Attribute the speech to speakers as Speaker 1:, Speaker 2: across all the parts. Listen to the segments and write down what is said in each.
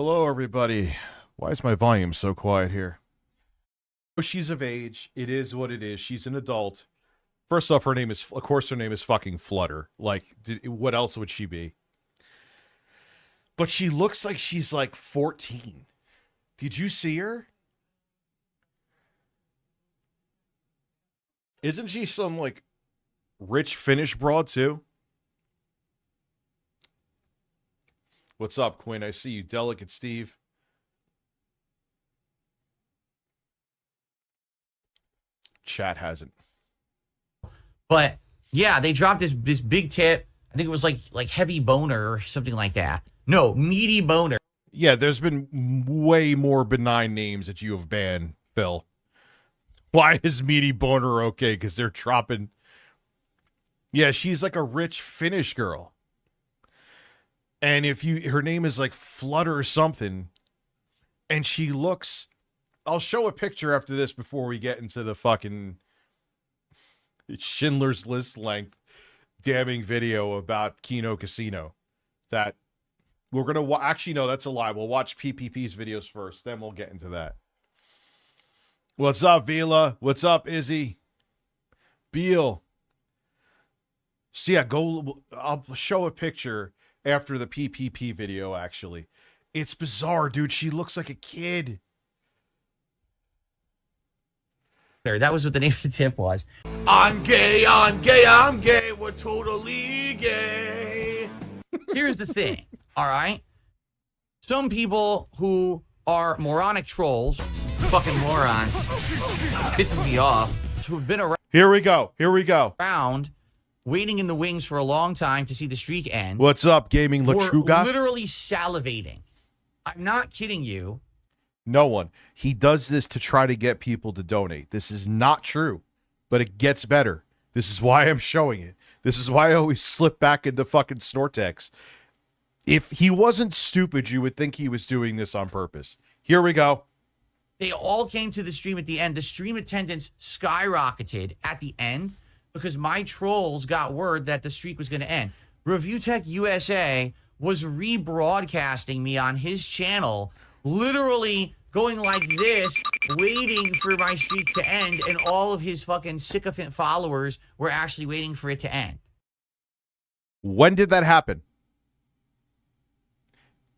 Speaker 1: Hello, everybody. Why is my volume so quiet here? Oh, she's of age. It is what it is. She's an adult. First off, her name is, of course, her name is fucking Flutter. Like, what else would she be? But she looks like she's like 14. Did you see her? Isn't she some like rich Finnish broad too? What's up, Quinn? I see you. Delicate Steve. Chat hasn't.
Speaker 2: But yeah, they dropped this big tip. I think it was like heavy boner or something like that. No, meaty boner.
Speaker 1: Yeah, there's been way more benign names that you have banned, Phil. Why is meaty boner okay? Because they're dropping. Yeah, she's like a rich Finnish girl. And if her name is like Flutter or something, and she looks, I'll show a picture after this before we get into the fucking Schindler's List length damning video about Kino Casino. That we're going to actually, no, that's a lie. We'll watch PPP's videos first, then we'll get into that. What's up, Vila? What's up, Izzy? Beal. So yeah, I'll show a picture after the PPP video, actually. It's bizarre, dude. She looks like a kid.
Speaker 2: That was what the name of the tip was.
Speaker 3: I'm gay, I'm gay, I'm gay. We're totally gay.
Speaker 2: Here's the thing, all right? Some people who are moronic trolls, fucking morons, pisses me off, who've been around.
Speaker 1: Here we go.
Speaker 2: Waiting in the wings for a long time to see the streak end.
Speaker 1: What's up, Gaming Latruga?
Speaker 2: Literally salivating. I'm not kidding you.
Speaker 1: No one. He does this to try to get people to donate. This is not true, but it gets better. This is why I'm showing it. This is why I always slip back into fucking Snortex. If he wasn't stupid, you would think he was doing this on purpose. Here we go.
Speaker 2: They all came to the stream at the end. The stream attendance skyrocketed at the end because my trolls got word that the streak was going to end. Review Tech USA was rebroadcasting me on his channel, literally going like this, waiting for my streak to end, and all of his fucking sycophant followers were actually waiting for it to end.
Speaker 1: When did that happen?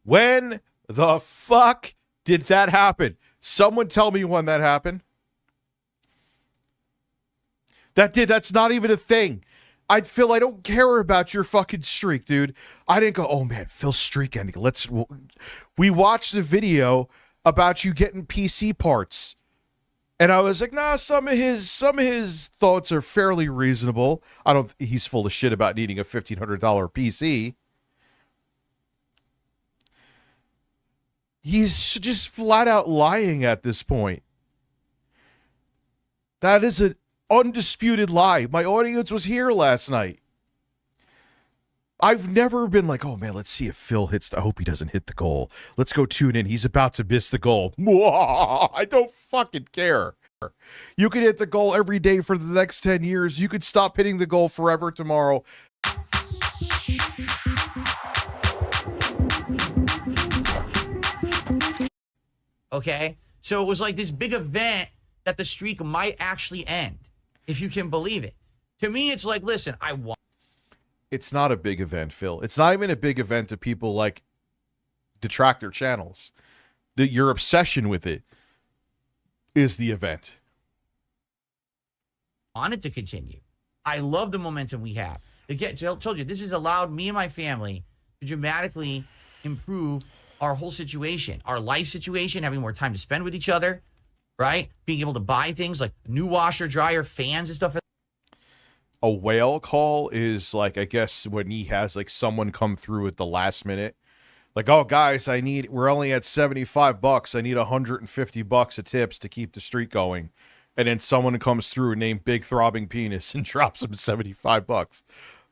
Speaker 1: When the fuck did that happen? Someone tell me when that happened. That's not even a thing. Phil, I don't care about your fucking streak, dude. I didn't go, oh man, Phil's streak ending. We watched the video about you getting PC parts. And I was like, nah, some of his thoughts are fairly reasonable. He's full of shit about needing a $1,500 PC. He's just flat out lying at this point. That is an undisputed lie. My audience was here last night. I've never been like, oh man, let's see if Phil I hope he doesn't hit the goal. Let's go tune in. He's about to miss the goal. I don't fucking care. You could hit the goal every day for the next 10 years. You could stop hitting the goal forever tomorrow.
Speaker 2: Okay? So it was like this big event that the streak might actually end, if you can believe it. To me, it's like, listen, I want.
Speaker 1: It's not a big event, Phil. It's not even a big event to people like detractor channels. Your obsession with it is the event.
Speaker 2: Want it to continue. I love the momentum we have. Again, I told you, this has allowed me and my family to dramatically improve our whole situation, our life situation, having more time to spend with each other, right? Being able to buy things like new washer, dryer, fans and stuff.
Speaker 1: A whale call is like, I guess when he has like someone come through at the last minute, like, oh guys, we're only at $75. I need $150 of tips to keep the streak going. And then someone comes through named Big Throbbing Penis and drops him $75.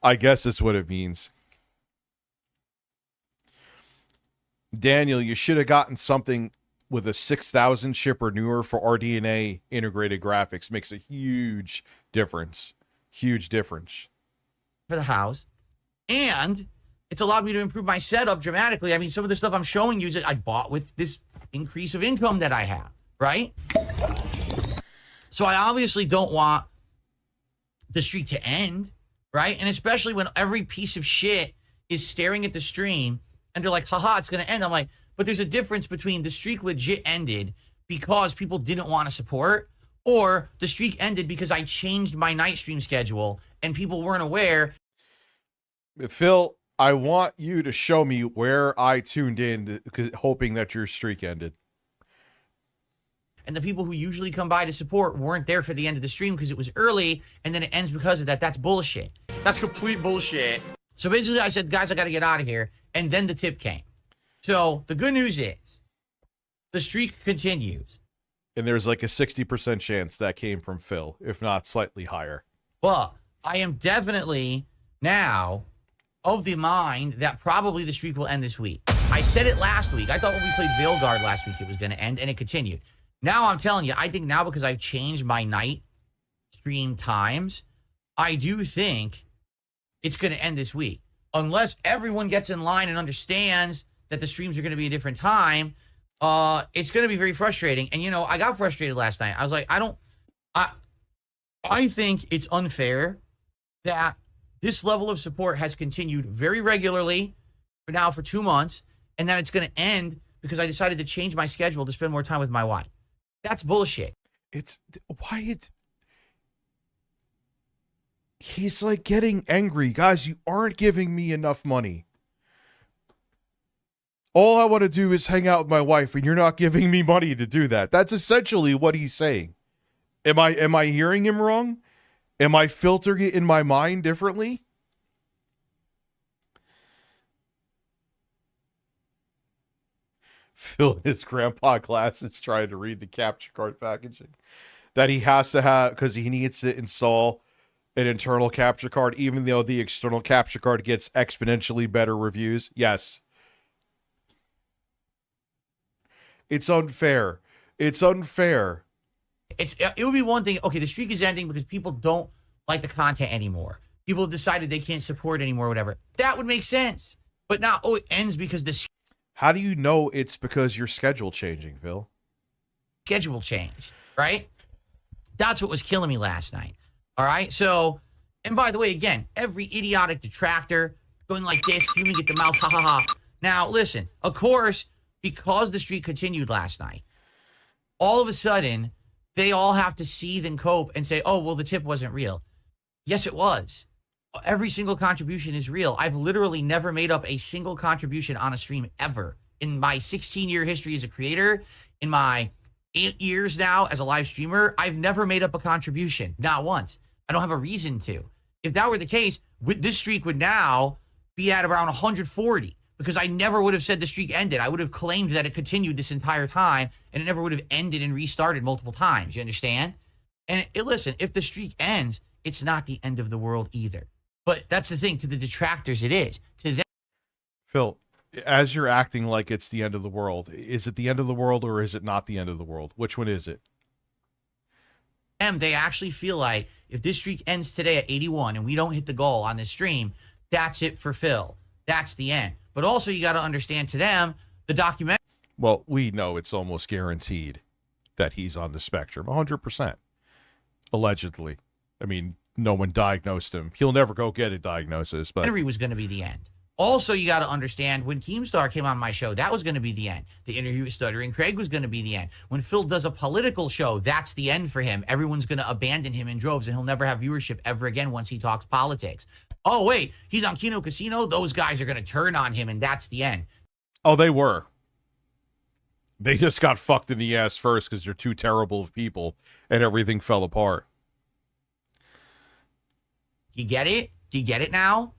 Speaker 1: I guess that's what it means. Daniel, you should have gotten something with a 6,000 chip or newer for RDNA integrated graphics. Makes a huge difference. Huge difference.
Speaker 2: For the house. And It's allowed me to improve my setup dramatically. I mean, some of the stuff I'm showing you is that I bought with this increase of income that I have, right? So I obviously don't want the streak to end, right? And especially when every piece of shit is staring at the stream and they're like, haha, it's going to end. I'm like, but there's a difference between the streak legit ended because people didn't want to support, or the streak ended because I changed my night stream schedule and people weren't aware.
Speaker 1: Phil, I want you to show me where I tuned in, hoping that your streak ended.
Speaker 2: And the people who usually come by to support weren't there for the end of the stream because it was early, and then it ends because of that. That's bullshit. That's complete bullshit. So basically, I said, guys, I got to get out of here. And then the tip came. So the good news is the streak continues.
Speaker 1: And there's like a 60% chance that came from Phil, if not slightly higher.
Speaker 2: But I am definitely now of the mind that probably the streak will end this week. I said it last week. I thought when we played Veilguard last week, it was going to end, and it continued. Now I'm telling you, I think now because I've changed my night stream times, I do think it's going to end this week. Unless everyone gets in line and understands that the streams are going to be a different time, it's going to be very frustrating. And, you know, I got frustrated last night. I was like, I think it's unfair that this level of support has continued very regularly for 2 months, and that it's going to end because I decided to change my schedule to spend more time with my wife. That's bullshit.
Speaker 1: He's like getting angry. Guys, you aren't giving me enough money. All I want to do is hang out with my wife, and you're not giving me money to do that. That's essentially what he's saying. Am I hearing him wrong? Am I filtering it in my mind differently? Phil in his grandpa glasses trying to read the capture card packaging that he has to have because he needs to install an internal capture card, even though the external capture card gets exponentially better reviews. Yes. It's unfair. It's unfair.
Speaker 2: It would be one thing. Okay, the streak is ending because people don't like the content anymore. People have decided they can't support anymore, whatever. That would make sense. But now, it ends because the
Speaker 1: How do you know it's because your schedule changing, Phil?
Speaker 2: schedule changed, right? That's what was killing me last night. All right. So, and by the way, again, every idiotic detractor going like this, fuming at the mouth, ha ha ha. Now, listen, of course, because the streak continued last night, all of a sudden, they all have to seethe and cope and say, oh, well, the tip wasn't real. Yes, it was. Every single contribution is real. I've literally never made up a single contribution on a stream ever. In my 16-year history as a creator, in my 8 years now as a live streamer, I've never made up a contribution. Not once. I don't have a reason to. If that were the case, this streak would now be at around 140 because I never would have said the streak ended. I would have claimed that it continued this entire time and it never would have ended and restarted multiple times. You understand? And listen, if the streak ends, it's not the end of the world either. But that's the thing. To the detractors, it is. To them,
Speaker 1: Phil, as you're acting like it's the end of the world, is it the end of the world or is it not the end of the world? Which one is it?
Speaker 2: they actually feel like if this streak ends today at 81 and we don't hit the goal on this stream, that's it for Phil. That's the end. But also, you got to understand, to them, the documentary.
Speaker 1: Well, we know it's almost guaranteed that he's on the spectrum, 100%. Allegedly. I mean, no one diagnosed him. He'll never go get a diagnosis, but
Speaker 2: Was going to be the end. Also, you got to understand, when Keemstar came on my show, that was going to be the end. The interview with Stuttering Craig was going to be the end. When Phil does a political show, that's the end for him. Everyone's going to abandon him in droves, and he'll never have viewership ever again once he talks politics. Oh, wait, he's on Kino Casino? Those guys are going to turn on him, and that's the end.
Speaker 1: oh, they were. They just got fucked in the ass first because they're too terrible of people, and everything fell apart.
Speaker 2: Do you get it? Do you get it now?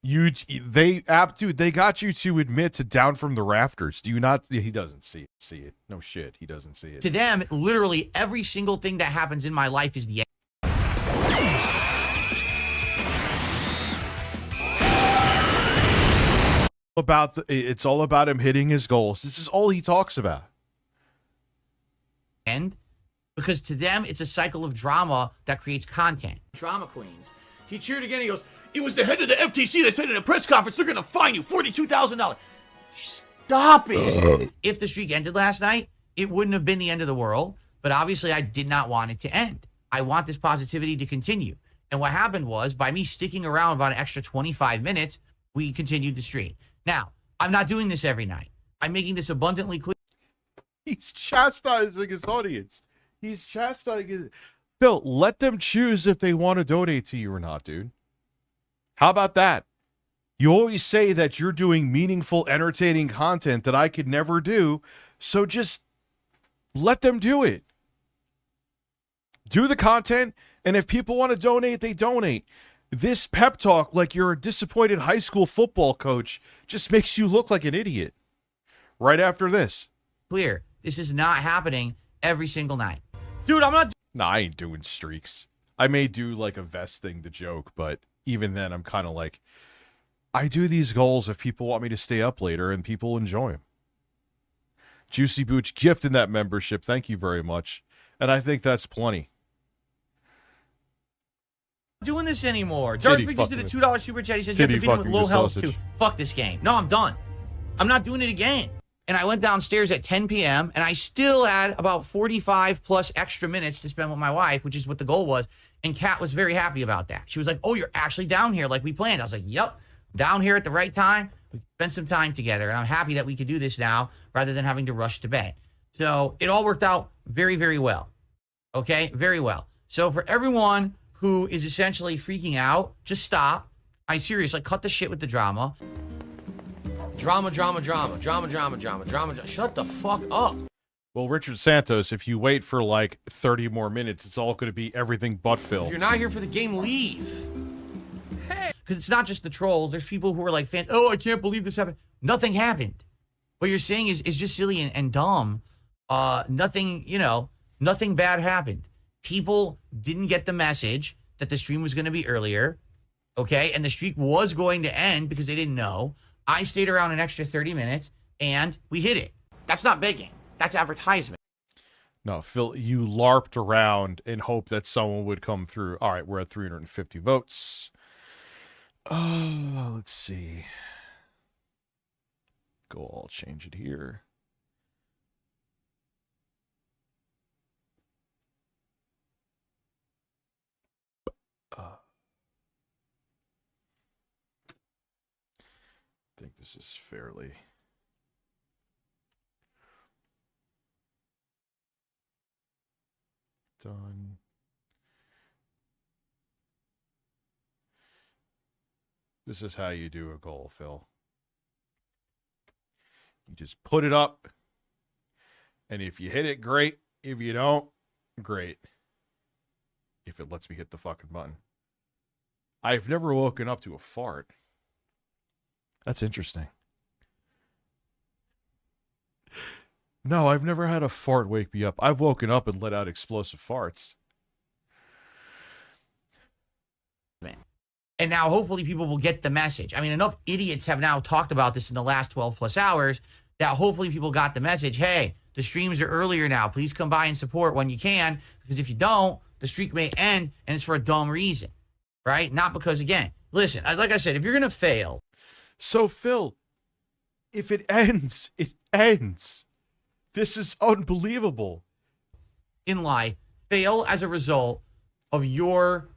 Speaker 1: They got you to admit to Down from the Rafters. Do you not? He doesn't see it. No shit, he doesn't see it.
Speaker 2: To them, literally every single thing that happens in my life is the end.
Speaker 1: It's all about him hitting his goals. This is all he talks about.
Speaker 2: Because to them, it's a cycle of drama that creates content. Drama queens.
Speaker 3: He cheered again. He goes, it was the head of the FTC that said in a press conference, they're going to fine you $42,000. Stop it.
Speaker 2: If the streak ended last night, it wouldn't have been the end of the world. But obviously, I did not want it to end. I want this positivity to continue. And what happened was, by me sticking around about an extra 25 minutes, we continued the streak. Now, I'm not doing this every night. I'm making this abundantly clear.
Speaker 1: He's chastising his audience. He's chastising his... Phil, let them choose if they want to donate to you or not, dude. How about that? You always say that you're doing meaningful, entertaining content that I could never do, so just let them do it. Do the content, and if people want to donate, they donate. This pep talk like you're a disappointed high school football coach just makes you look like an idiot. Right after this.
Speaker 2: Clear. This is not happening every single night. Dude, I'm not...
Speaker 1: Nah, I ain't doing streaks. I may do like a vest thing to joke, but even then I'm kind of like, I do these goals if people want me to stay up later and people enjoy them. Juicy Booch gifting that membership. Thank you very much. And I think that's plenty.
Speaker 2: doing this anymore. Darth Vic just did a $2 super chat. He says you have to beat him with low health too. Fuck this game. No, I'm done. I'm not doing it again. And I went downstairs at 10 p.m. and I still had about 45 plus extra minutes to spend with my wife, which is what the goal was. And Kat was very happy about that. She was like, oh, you're actually down here like we planned. I was like, yep, down here at the right time. We spent some time together. And I'm happy that we could do this now rather than having to rush to bed. So it all worked out very, very well. Okay, very well. So for everyone who is essentially freaking out, just stop. I seriously, cut the shit with the drama.
Speaker 3: Drama. Shut the fuck up.
Speaker 1: Well, Richard Santos, if you wait for like 30 more minutes, it's all going to be everything but Phil.
Speaker 3: If you're not here for the game, leave.
Speaker 2: Hey, because it's not just the trolls. There's people who are like, fans. Oh, I can't believe this happened. Nothing happened. What you're saying is just silly and dumb. Nothing, nothing bad happened. People didn't get the message that the stream was going to be earlier, okay? And the streak was going to end because they didn't know. I stayed around an extra 30 minutes, and we hit it. That's not begging. That's advertisement.
Speaker 1: No, Phil, you LARPed around in hope that someone would come through. All right, we're at 350 votes. Let's see. I'll change it here. I think this is fairly... done. This is how you do a goal, Phil. You just put it up, and if you hit it, great. If you don't, great. If it lets me hit the fucking button. I've never woken up to a fart. That's interesting. No, I've never had a fart wake me up. I've woken up and let out explosive farts.
Speaker 2: And now hopefully people will get the message. I mean, enough idiots have now talked about this in the last 12 plus hours that hopefully people got the message. Hey, the streams are earlier now. Please come by and support when you can, because if you don't, the streak may end and it's for a dumb reason, right? Not because, again, listen, like I said, if you're going to fail.
Speaker 1: So, Phil, if it ends, it ends. This is unbelievable.
Speaker 2: In life, fail as a result of your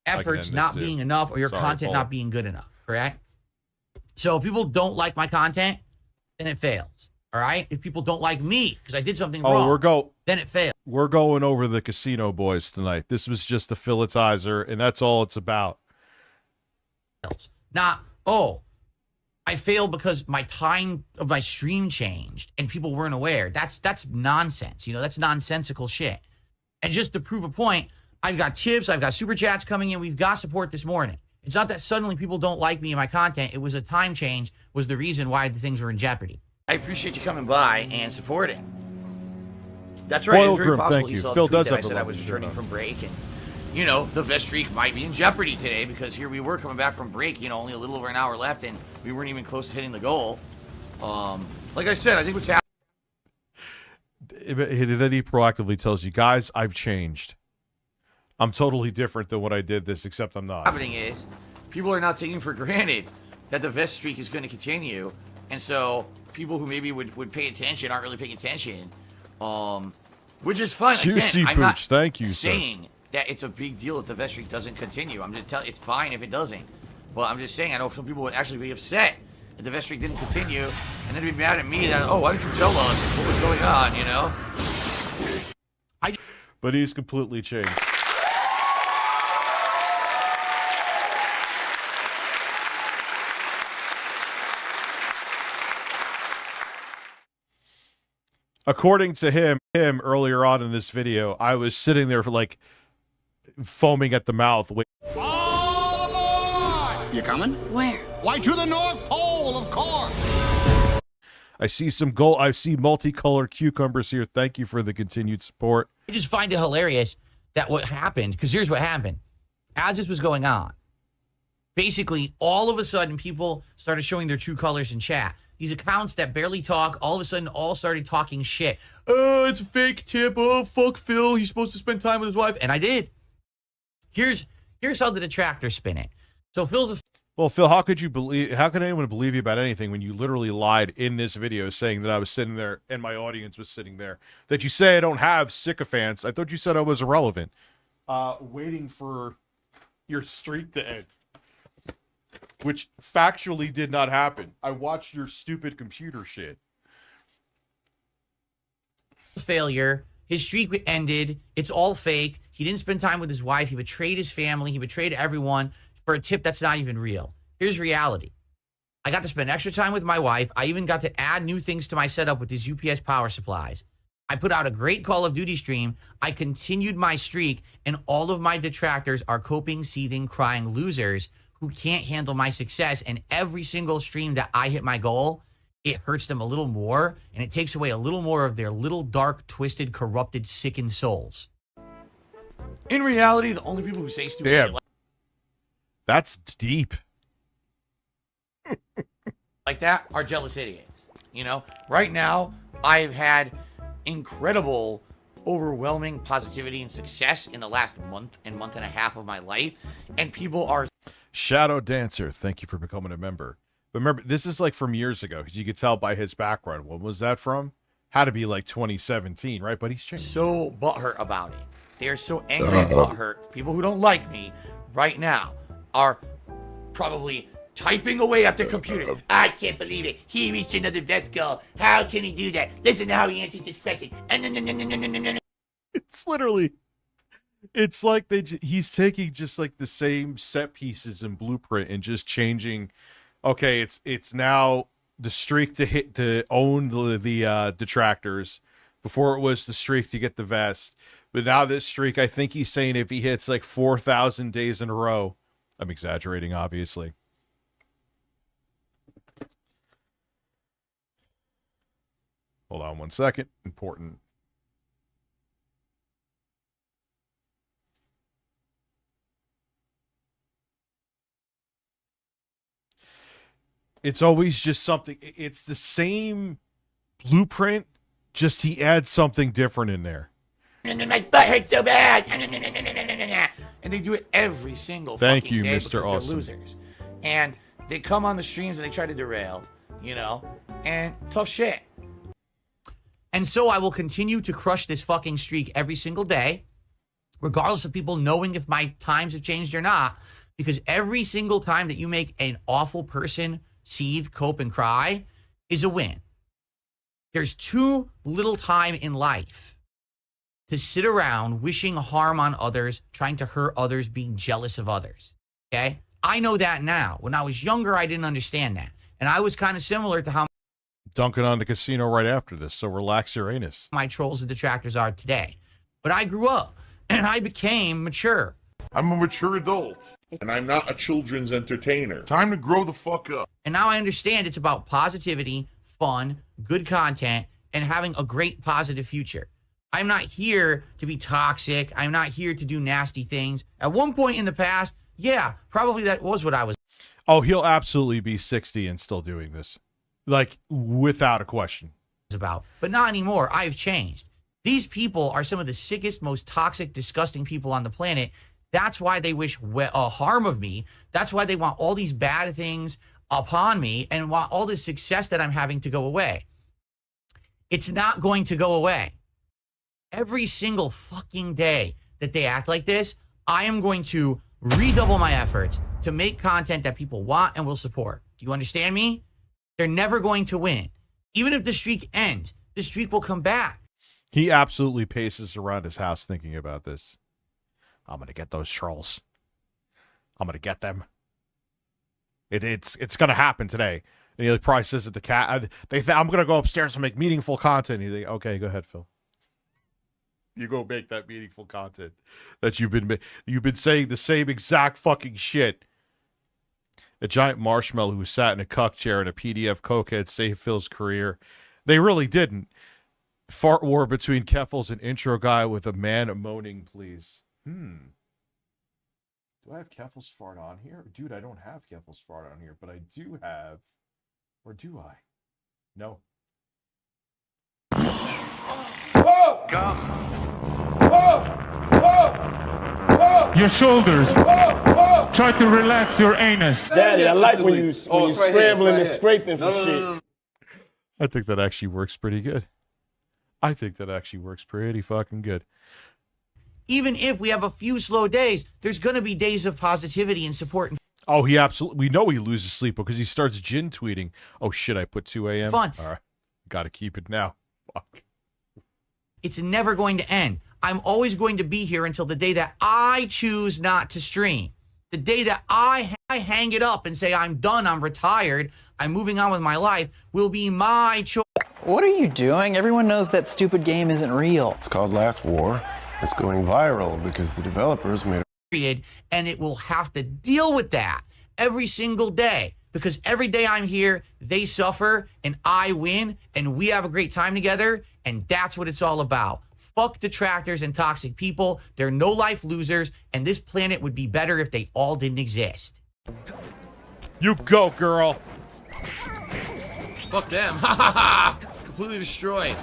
Speaker 2: efforts not being enough or your content not being good enough, correct? So if people don't like my content, then it fails, all right? If people don't like me because I did something wrong, then it fails.
Speaker 1: We're going over the Casino Boys tonight. This was just a Philitizer, and that's all it's about.
Speaker 2: Not, oh, I failed because my time of my stream changed and people weren't aware. That's nonsense. That's nonsensical shit. And just to prove a point, I've got tips, I've got super chats coming in, we've got support this morning. It's not that suddenly people don't like me and my content. It was a time change was the reason why the things were in jeopardy.
Speaker 3: I appreciate you coming by and supporting. That's right. It's very possible
Speaker 1: thank you. Phil does have
Speaker 3: I said I was returning from break, and the vest streak might be in jeopardy today because here we were coming back from break. Only a little over an hour left, and we weren't even close to hitting the goal. Like I said, I think what's happening.
Speaker 1: And then he proactively tells you, guys, I've changed. I'm totally different than what I did this, except I'm not.
Speaker 3: Happening is people are now taking for granted that the vest streak is going to continue, and so people who maybe would pay attention aren't really paying attention, which is fun.
Speaker 1: Juicy
Speaker 3: Again, I'm not
Speaker 1: Pooch, thank you,
Speaker 3: saying that it's a big deal if the vest streak doesn't continue. I'm just telling it's fine if it doesn't, but I'm just saying I know some people would actually be upset if the vest streak didn't continue, and then be mad at me that, oh, why didn't you tell us what was going on, you know?
Speaker 1: But he's completely changed. According to him earlier on in this video, I was sitting there for like foaming at the mouth.
Speaker 4: All aboard!
Speaker 5: You coming?
Speaker 6: Where?
Speaker 4: Why, to the North Pole, of course!
Speaker 1: I see some gold. I see multicolored cucumbers here. Thank you for the continued support.
Speaker 2: I just find it hilarious that what happened, because here's what happened. As this was going on, basically, all of a sudden, people started showing their true colors in chat. These accounts that barely talk, all of a sudden, all started talking shit. Oh, it's a fake tip. Oh, fuck Phil. He's supposed to spend time with his wife. And I did. Here's how the detractors spin it. So Phil's a...
Speaker 1: Well, Phil, how could anyone believe you about anything when you literally lied in this video saying that I was sitting there and my audience was sitting there? That you say I don't have sycophants. I thought you said I was irrelevant. Waiting for your streak to end. Which factually did not happen. I watched your stupid computer shit.
Speaker 2: failure. His streak ended. It's all fake. He didn't spend time with his wife. He betrayed his family. He betrayed everyone for a tip that's not even real. Here's reality. I got to spend extra time with my wife. I even got to add new things to my setup with these UPS power supplies. I put out a great Call of Duty stream. I continued my streak, and all of my detractors are coping, seething, crying losers who can't handle my success. And every single stream that I hit my goal, it hurts them a little more, and it takes away a little more of their little dark, twisted, corrupted, sickened souls.
Speaker 3: In reality, the only people who say stupid
Speaker 1: Damn.
Speaker 3: shit
Speaker 1: That's deep.
Speaker 3: like that are jealous idiots. You know, right now, I've had incredible, overwhelming positivity and success in the last month and a half of my life, and people are...
Speaker 1: Shadow Dancer, thank you for becoming a member. But remember, this is like from years ago, because you could tell by his background. When was that from? Had to be like 2017, right? But he's changed.
Speaker 3: so butthurt about it. They are so angry and butthurt. People who don't like me right now are probably typing away at the computer. I can't believe it. He reached another vest goal. How can he do that? Listen to how he answers this question.
Speaker 1: It's literally, it's like he's taking just like the same set pieces and blueprint and just changing. Okay, it's now the streak to own the detractors. Before it was the streak to get the vest, but now this streak, I think he's saying if he hits like 4,000 days in a row, I'm exaggerating, obviously. Hold on 1 second. Important. It's always just something. It's the same blueprint, just he adds something different in there.
Speaker 3: My butt hurts so bad. And they do it every single
Speaker 1: Thank
Speaker 3: fucking
Speaker 1: you,
Speaker 3: day
Speaker 1: Mr.
Speaker 3: because
Speaker 1: Awesome.
Speaker 3: they're losers. And they come on the streams and they try to derail, you know, and tough shit.
Speaker 2: And so I will continue to crush this fucking streak every single day, regardless of people knowing if my times have changed or not, because every single time that you make an awful person seethe, cope, and cry is a win. There's too little time in life to sit around wishing harm on others, trying to hurt others, being jealous of others, okay? I know that now. When I was younger, I didn't understand that. And I was kind of similar to how
Speaker 1: Dunking on the casino right after this, so relax your anus.
Speaker 2: my trolls and detractors are today. But I grew up, and I became mature.
Speaker 7: I'm a mature adult, and I'm not a children's entertainer. Time to grow the fuck up.
Speaker 2: And now I understand it's about positivity, fun, good content, and having a great positive future. I'm not here to be toxic. I'm not here to do nasty things. At one point in the past, yeah, probably that was what I was
Speaker 1: Oh, he'll absolutely be 60 and still doing this. Like, without a question.
Speaker 2: about. But not anymore. I've changed. These people are some of the sickest, most toxic, disgusting people on the planet. That's why they wish harm of me. That's why they want all these bad things upon me and want all this success that I'm having to go away. It's not going to go away. Every single fucking day that they act like this, I am going to redouble my efforts to make content that people want and will support. Do you understand me? They're never going to win. Even if the streak ends, the streak will come back.
Speaker 1: He absolutely paces around his house thinking about this. I'm going to get those trolls. I'm going to get them. It's going to happen today. And he probably says to the cat, I'm going to go upstairs and make meaningful content. He's like, okay, go ahead, Phil. You go make that meaningful content that you've been saying the same exact fucking shit. A giant marshmallow who sat in a cuck chair in a PDF cokehead saved Phil's career. They really didn't. Fart war between Keffels and intro guy with a man moaning, please. Do I have Keffels fart on here? Dude, I don't have Keffels fart on here, but I do have... Or do I? No.
Speaker 5: Whoa! Go. Whoa! Whoa! Whoa!
Speaker 6: Your shoulders.
Speaker 5: Whoa! Whoa!
Speaker 6: Try to relax your anus.
Speaker 8: Daddy, I like when you scrambling and scraping for shit.
Speaker 1: I think that actually works pretty good. I think that actually works pretty fucking good.
Speaker 2: Even if we have a few slow days, there's going to be days of positivity and support.
Speaker 1: Oh, he absolutely... We know he loses sleep because he starts gin tweeting. Oh, shit, I put 2 a.m.
Speaker 2: Fun.
Speaker 1: All right. Got to keep it now. Fuck.
Speaker 2: It's never going to end. I'm always going to be here until the day that I choose not to stream. The day that I hang it up and say, I'm done, I'm retired, I'm moving on with my life, will be my choice.
Speaker 9: What are you doing? Everyone knows that stupid game isn't real.
Speaker 10: It's called Last War. It's going viral because the developers made
Speaker 2: Period, and it will have to deal with that every single day because every day I'm here, they suffer and I win and we have a great time together, and that's what it's all about. Fuck detractors and toxic people. They're no-life losers, and this planet would be better if they all didn't exist.
Speaker 1: You go, girl.
Speaker 3: Fuck them. Ha ha ha. Completely destroyed.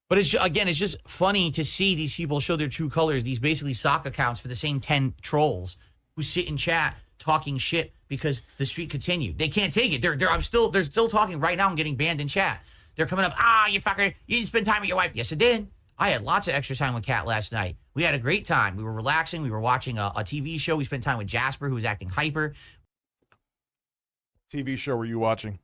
Speaker 2: But it's just funny to see these people show their true colors, these basically sock accounts for the same 10 trolls who sit in chat talking shit because the streak continued. They can't take it. They're still talking right now and getting banned in chat. They're coming up, you fucker, you didn't spend time with your wife. Yes, I did. I had lots of extra time with Kat last night. We had a great time. We were relaxing. We were watching a TV show. We spent time with Jasper, who was acting hyper.
Speaker 1: TV show were you watching?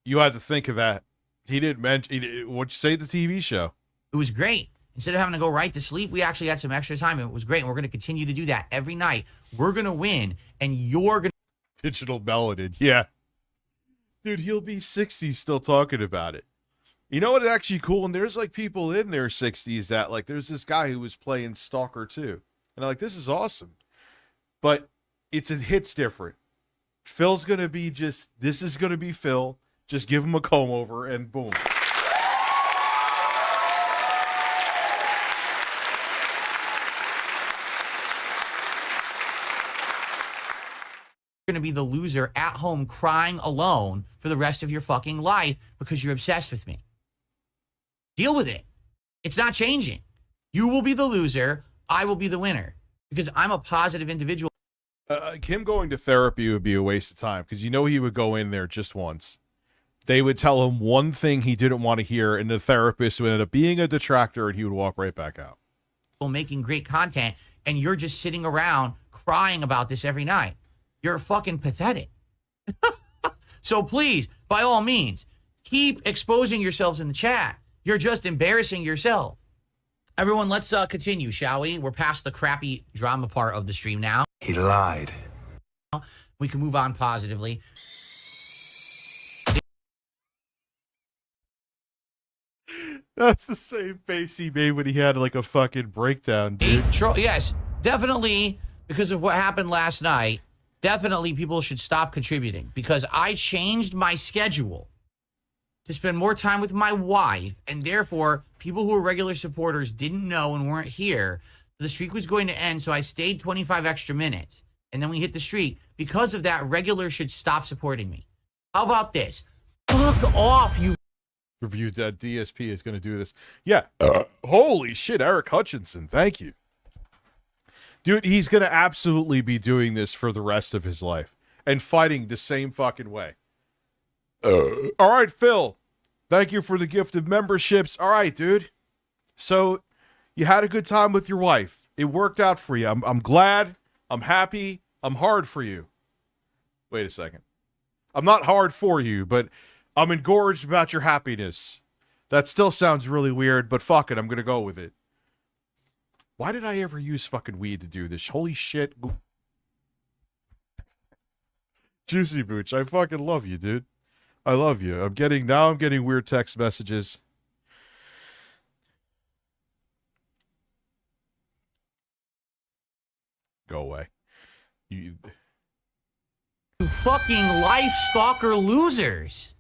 Speaker 1: You had to think of that. He didn't mention... What'd you say the TV show?
Speaker 2: It was great. Instead of having to go right to sleep, we actually had some extra time, and it was great. And we're going to continue to do that every night. We're going to win, and you're going to...
Speaker 1: Digital Melodin, yeah. Dude, he'll be 60 still talking about it. You know what? Actually cool, and there's like people in their 60s that like, there's this guy who was playing Stalker 2. And I'm like, this is awesome. But it hits different. Phil's going to be this is going to be Phil. Just give him a comb over and boom.
Speaker 2: You're going to be the loser at home crying alone for the rest of your fucking life because you're obsessed with me. Deal with it. It's not changing. You will be the loser. I will be the winner because I'm a positive individual.
Speaker 1: Him going to therapy would be a waste of time because you know he would go in there just once. They would tell him one thing he didn't want to hear, and the therapist would end up being a detractor, and he would walk right back out.
Speaker 2: Making great content, and you're just sitting around crying about this every night. You're fucking pathetic. So please, by all means, keep exposing yourselves in the chat. You're just embarrassing yourself. Everyone, let's continue, shall we? We're past the crappy drama part of the stream now.
Speaker 10: He lied.
Speaker 2: We can move on positively.
Speaker 1: That's the same face he made when he had like a fucking breakdown, dude.
Speaker 2: Yes, definitely, because of what happened last night, definitely people should stop contributing because I changed my schedule to spend more time with my wife, and therefore people who are regular supporters didn't know and weren't here. The streak was going to end, so I stayed 25 extra minutes, and then we hit the streak. Because of that, regulars should stop supporting me. How about this? Fuck off, you
Speaker 1: Review that DSP is going to do this. Yeah. Holy shit, Eric Hutchinson. Thank you. Dude, he's going to absolutely be doing this for the rest of his life and fighting the same fucking way. All right, Phil. Thank you for the gift of memberships. All right, dude. So you had a good time with your wife. It worked out for you. I'm glad. I'm happy. I'm hard for you. Wait a second. I'm not hard for you, but I'm engorged about your happiness. That still sounds really weird, but fuck it. I'm going to go with it. Why did I ever use fucking weed to do this? Holy shit. Juicy Booch, I fucking love you, dude. I love you. I'm getting weird text messages. Go away. You
Speaker 2: fucking life stalker losers.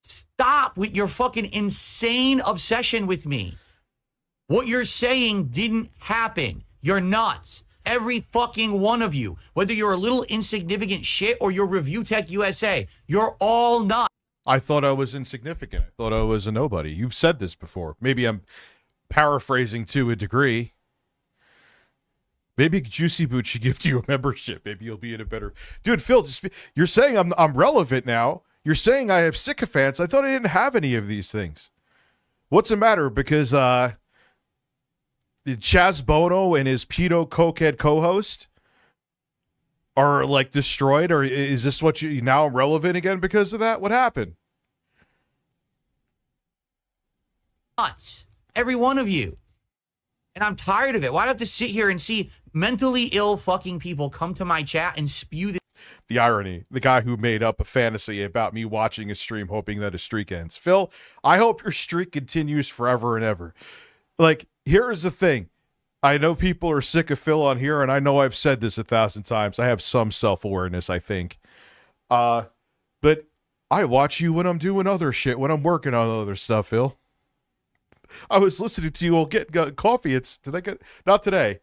Speaker 2: Stop with your fucking insane obsession with me. What you're saying didn't happen. You're nuts. Every fucking one of you. Whether you're a little insignificant shit or you're Review Tech USA. You're all nuts.
Speaker 1: I thought I was insignificant. I thought I was a nobody. You've said this before. Maybe I'm paraphrasing to a degree. Maybe Juicy Boot should give you a membership. Maybe you'll be in a better... Dude, Phil, you're saying I'm relevant now. You're saying I have sycophants. I thought I didn't have any of these things. What's the matter? Because Chaz Bono and his pedo cokehead co-host are like destroyed, or is this what you now relevant again because of that? What happened?
Speaker 2: Nuts. Every one of you. And I'm tired of it. Why do I have to sit here and see mentally ill fucking people come to my chat and spew this?
Speaker 1: The irony, the guy who made up a fantasy about me watching a stream hoping that a streak ends. Phil, I hope your streak continues forever and ever. Like, here's the thing. I know people are sick of Phil on here, and I know I've said this 1,000 times. I have some self-awareness, I think. But I watch you when I'm doing other shit, when I'm working on other stuff, Phil. I was listening to you all get coffee. Not today.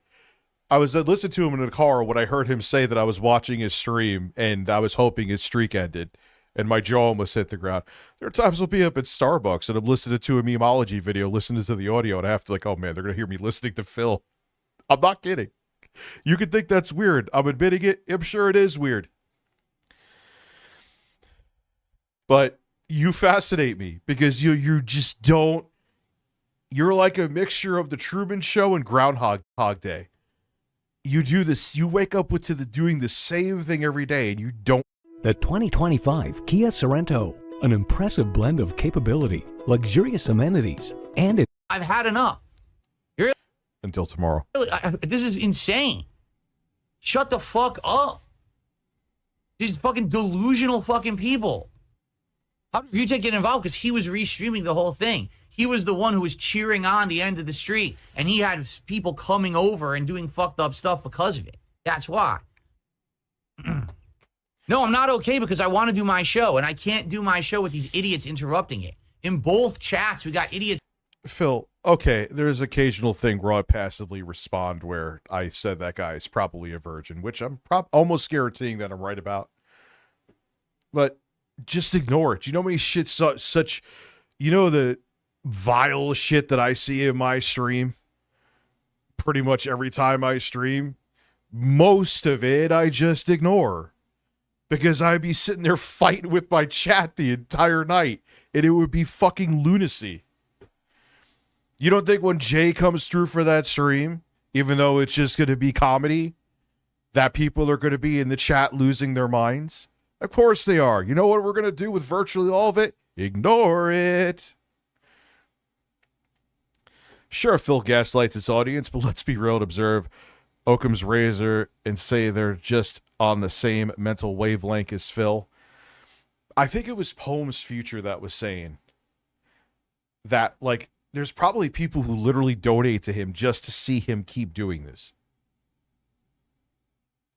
Speaker 1: I was listening to him in the car when I heard him say that I was watching his stream and I was hoping his streak ended. And my jaw almost hit the ground. There are times I'll be up at Starbucks and I'm listening to a memeology video, listening to the audio, and I have to oh man, they're going to hear me listening to Phil. I'm not kidding. You could think that's weird. I'm admitting it. I'm sure it is weird. But you fascinate me because you just don't. You're like a mixture of the Truman Show and Groundhog Day. You do this. You wake up doing the same thing every day, and you don't.
Speaker 11: The 2025 Kia Sorento, an impressive blend of capability, luxurious amenities, and
Speaker 2: I've had enough.
Speaker 1: Until tomorrow.
Speaker 2: This is insane. Shut the fuck up. These fucking delusional fucking people. How did Rtustreams get involved? Because he was restreaming the whole thing. He was the one who was cheering on the end of the street, and he had people coming over and doing fucked up stuff because of it. That's why. No, I'm not okay because I want to do my show, and I can't do my show with these idiots interrupting it. In both chats, we got idiots.
Speaker 1: Phil, okay, there's an occasional thing where I passively respond where I said that guy is probably a virgin, which I'm almost guaranteeing that I'm right about. But just ignore it. You know how many shit such, you know, the vile shit that I see in my stream pretty much every time I stream? Most of it I just ignore because I'd be sitting there fighting with my chat the entire night and it would be fucking lunacy. You don't think when Jay comes through for that stream, even though it's just going to be comedy, that people are going to be in the chat losing their minds? Of course they are. You know what we're going to do with virtually all of it? Ignore it. Sure, Phil gaslights his audience, but let's be real and observe Occam's razor and say they're just on the same mental wavelength as Phil. I think it was Poem's Future that was saying that, like, there's probably people who literally donate to him just to see him keep doing this.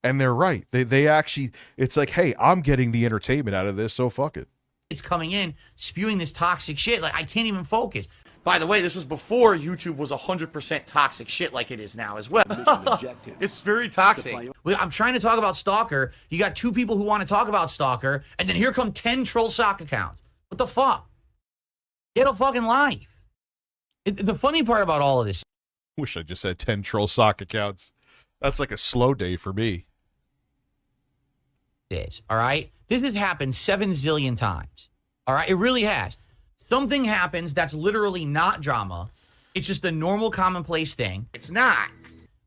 Speaker 1: And they're right. They actually, it's like, hey, I'm getting the entertainment out of this, so fuck it.
Speaker 2: It's coming in, spewing this toxic shit. Like, I can't even focus.
Speaker 3: By the way, this was before YouTube was 100% toxic shit like it is now as well. It's very toxic.
Speaker 2: I'm trying to talk about Stalker. You got two people who want to talk about Stalker, and then here come 10 troll sock accounts. What the fuck? Get a fucking life. The funny part about all of this
Speaker 1: Wish I just had 10 troll sock accounts. That's like a slow day for me.
Speaker 2: is, all right? This has happened 7 zillion times, all right? It really has. Something happens that's literally not drama. It's just a normal, commonplace thing. It's not,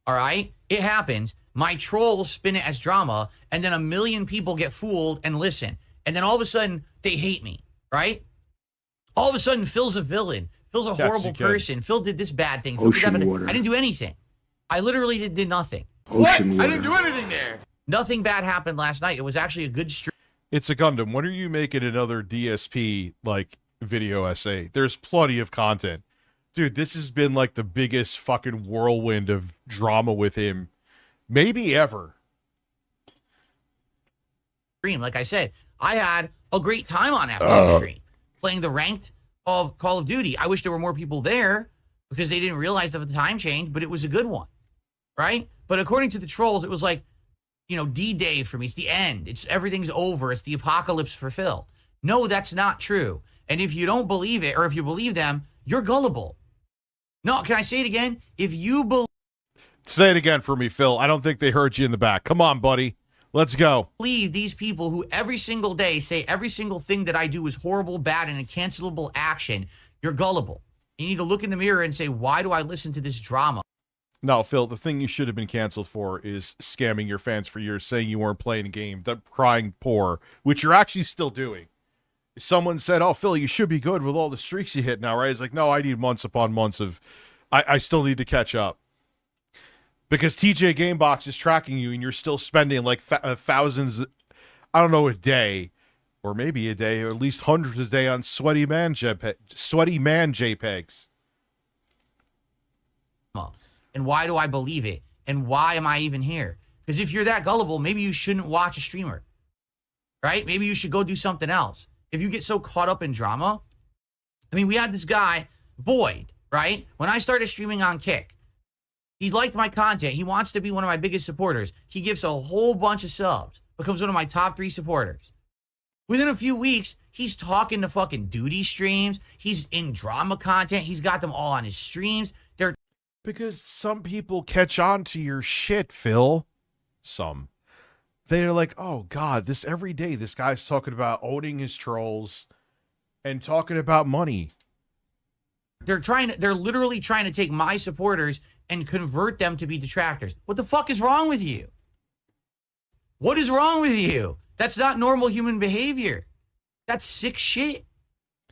Speaker 2: all right? It happens. My trolls spin it as drama, and then 1 million people get fooled and listen. And then all of a sudden, they hate me, right? All of a sudden, Phil's a villain. Phil's a horrible person. Phil did this bad thing. Phil did that bad thing. I didn't do anything. I literally did nothing.
Speaker 3: What? I didn't do anything there.
Speaker 2: Nothing bad happened last night. It was actually a good stream.
Speaker 1: It's a Gundam. When are you making another DSP like video essay? There's plenty of content. Dude, this has been like the biggest fucking whirlwind of drama with him maybe ever.
Speaker 2: Like I said, I had a great time on that stream playing the ranked of Call of Duty. I wish there were more people there because they didn't realize of the time change, but it was a good one, right? But according to the trolls, it was like, you know, D-Day for me. It's the end. It's everything's over. It's the apocalypse for Phil. No, that's not true. And if you don't believe it, or if you believe them, you're gullible. No, can I say it again? If you
Speaker 1: Say it again for me, Phil. I don't think they heard you in the back. Come on, buddy. Let's go.
Speaker 2: Believe these people who every single day say every single thing that I do is horrible, bad, and a cancelable action, you're gullible. You need to look in the mirror and say, why do I listen to this drama?
Speaker 1: No, Phil, the thing you should have been canceled for is scamming your fans for years, saying you weren't playing a game, crying poor, which you're actually still doing. Someone said, oh, Phil, you should be good with all the streaks you hit now, right? It's like, no, I need months upon months of, I still need to catch up. Because TJ Gamebox is tracking you and you're still spending like thousands, I don't know, a day, or maybe a day, or at least hundreds a day on sweaty man JPEGs.
Speaker 2: And why do I believe it? And why am I even here? Because if you're that gullible, maybe you shouldn't watch a streamer, right? Maybe you should go do something else. If you get so caught up in drama, I mean, we had this guy, Void, right? When I started streaming on Kick, he liked my content. He wants to be one of my biggest supporters. He gives a whole bunch of subs, becomes one of my top 3 supporters. Within a few weeks, he's talking to fucking duty streams. He's in drama content. He's got them all on his streams. They're
Speaker 1: because some people catch on to your shit, Phil. Some. They're like, oh, God, this every day, this guy's talking about owning his trolls and talking about money.
Speaker 2: They're literally trying to take my supporters and convert them to be detractors. What the fuck is wrong with you? What is wrong with you? That's not normal human behavior. That's sick shit.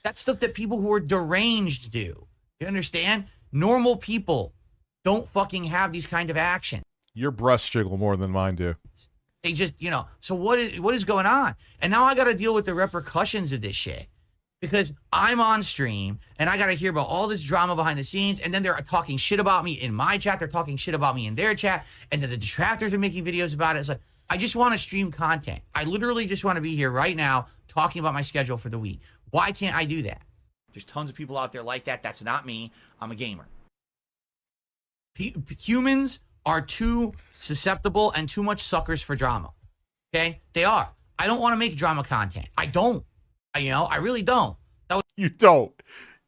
Speaker 2: That's stuff that people who are deranged do. You understand? Normal people don't fucking have these kind of actions.
Speaker 1: Your breasts jiggle more than mine do.
Speaker 2: They just, you know, so what is going on? And now I got to deal with the repercussions of this shit. Because I'm on stream and I got to hear about all this drama behind the scenes. And then they're talking shit about me in my chat. They're talking shit about me in their chat. And then the detractors are making videos about it. It's like, I just want to stream content. I literally just want to be here right now talking about my schedule for the week. Why can't I do that? There's tons of people out there like that. That's not me. I'm a gamer. Humans are too susceptible and too much suckers for drama. Okay? They are. I don't want to make drama content. I don't. You know, I really don't.
Speaker 1: You don't.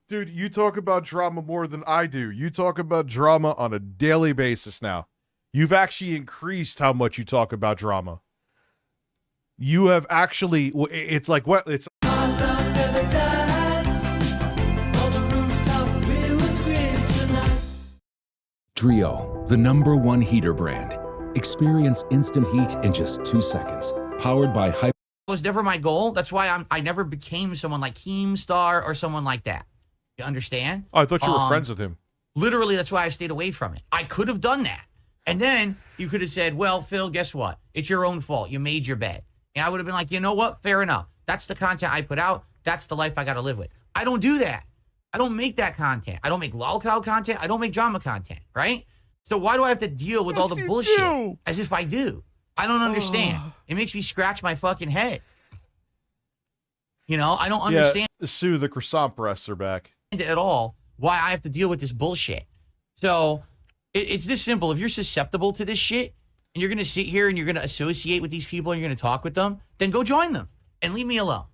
Speaker 1: Dude, you talk about drama more than I do. You talk about drama on a daily basis now. You've actually increased how much you talk about drama. You have actually, it's like what? It's
Speaker 11: Trio, the #1 heater brand. Experience instant heat in just 2 seconds. Powered by Hyper.
Speaker 2: Was never my goal. That's why I never became someone like Keemstar or someone like that. You understand?
Speaker 1: Oh, I thought you were friends with him.
Speaker 2: Literally, that's why I stayed away from it. I could have done that. And then you could have said, well, Phil, guess what? It's your own fault. You made your bed. And I would have been like, you know what? Fair enough. That's the content I put out. That's the life I got to live with. I don't do that. I don't make that content. I don't make lolcow content. I don't make drama content, right? So why do I have to deal with all the bullshit as if I do? I don't understand. It makes me scratch my fucking head. You know, I don't understand.
Speaker 1: Sue, the croissant breasts are back.
Speaker 2: At all why I have to deal with this bullshit. So it's this simple. If you're susceptible to this shit and you're going to sit here and you're going to associate with these people and you're going to talk with them, then go join them and leave me alone.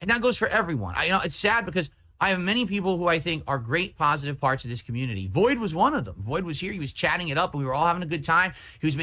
Speaker 2: And that goes for everyone. You know, it's sad because I have many people who I think are great positive parts of this community. Void was one of them. Void was here. He was chatting it up, and we were all having a good time. He was